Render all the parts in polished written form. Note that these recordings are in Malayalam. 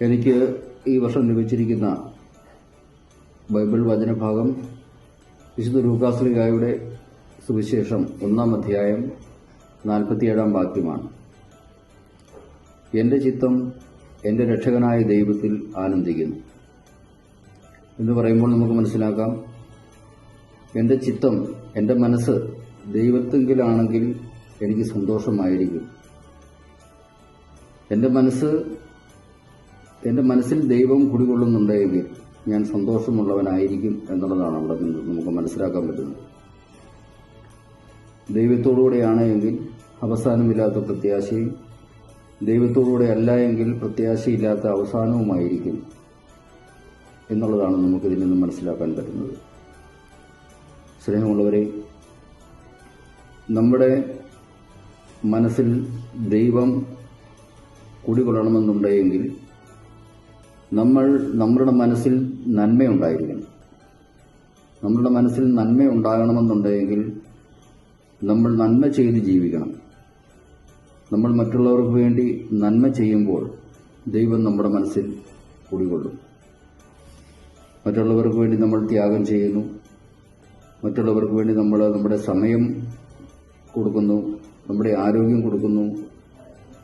എനിക്ക് ഈ വർഷം ലഭിച്ചിരിക്കുന്ന ബൈബിൾ വചനഭാഗം വിശുദ്ധ ലൂക്കാസ്ലീഹായുടെ സുവിശേഷം 1-ാം അധ്യായം 47-ാം വാക്യമാണ്. എന്റെ ചിത്തം എന്റെ രക്ഷകനായ ദൈവത്തിൽ ആനന്ദിക്കുന്നു എന്ന് പറയുമ്പോൾ നമുക്ക് മനസ്സിലാക്കാം, എന്റെ ചിത്തം, എന്റെ മനസ്സ് ദൈവത്തെങ്കിലാണെങ്കിൽ എനിക്ക് സന്തോഷമായിരിക്കും. എന്റെ മനസ്സിൽ ദൈവം കുടികൊള്ളുന്നുണ്ടെങ്കിൽ ഞാൻ സന്തോഷമുള്ളവനായിരിക്കും എന്നുള്ളതാണ് അവിടെ നിന്ന് നമുക്ക് മനസ്സിലാക്കാൻ പറ്റുന്നത്. ദൈവത്തോടുകൂടെയാണ് എങ്കിൽ അവസാനമില്ലാത്ത പ്രത്യാശയും, ദൈവത്തോടുകൂടെ അല്ല എങ്കിൽ പ്രത്യാശയില്ലാത്ത അവസാനവുമായിരിക്കും എന്നുള്ളതാണ് നമുക്കിതിൽ നിന്ന് മനസ്സിലാക്കാൻ പറ്റുന്നത്. സ്നേഹമുള്ളവരെ, നമ്മുടെ മനസ്സിൽ ദൈവം കുടികൊള്ളണമെന്നുണ്ടെങ്കിൽ നമ്മളുടെ മനസ്സിൽ നന്മയുണ്ടായിരിക്കണം. നമ്മളുടെ മനസ്സിൽ നന്മയുണ്ടാകണമെന്നുണ്ടെങ്കിൽ നമ്മൾ നന്മ ചെയ്ത് ജീവിക്കണം. നമ്മൾ മറ്റുള്ളവർക്ക് വേണ്ടി നന്മ ചെയ്യുമ്പോൾ ദൈവം നമ്മുടെ മനസ്സിൽ കുടികൊള്ളും. മറ്റുള്ളവർക്ക് വേണ്ടി നമ്മൾ ത്യാഗം ചെയ്യുന്നു, മറ്റുള്ളവർക്ക് വേണ്ടി നമ്മൾ നമ്മുടെ സമയം കൊടുക്കുന്നു, നമ്മുടെ ആരോഗ്യം കൊടുക്കുന്നു.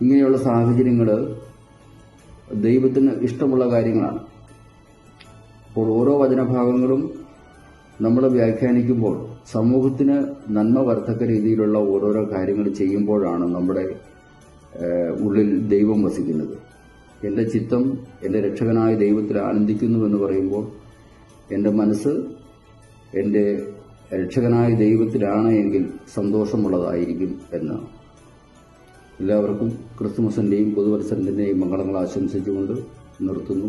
ഇങ്ങനെയുള്ള സാഹചര്യങ്ങൾ ദൈവത്തിന് ഇഷ്ടമുള്ള കാര്യങ്ങളാണ്. അപ്പോൾ ഓരോ വചനഭാഗങ്ങളും നമ്മൾ വ്യാഖ്യാനിക്കുമ്പോൾ സമൂഹത്തിന് നന്മ വർദ്ധക്ക രീതിയിലുള്ള ഓരോരോ കാര്യങ്ങൾ ചെയ്യുമ്പോഴാണ് നമ്മുടെ ഉള്ളിൽ ദൈവം വസിക്കുന്നത്. എൻ്റെ ചിത്തം എൻ്റെ രക്ഷകനായ ദൈവത്തിൽ ആനന്ദിക്കുന്നു എന്ന് പറയുമ്പോൾ എൻ്റെ മനസ്സ് എൻ്റെ രക്ഷകനായ ദൈവത്തിലാണ് എങ്കിൽ സന്തോഷമുള്ളതായിരിക്കും എന്നാണ്. എല്ലാവർക്കും ക്രിസ്തുമസിൻ്റെയും പുതുവത്സരത്തിൻ്റെയും മംഗളങ്ങൾ ആശംസിച്ചുകൊണ്ട് നിർത്തുന്നു.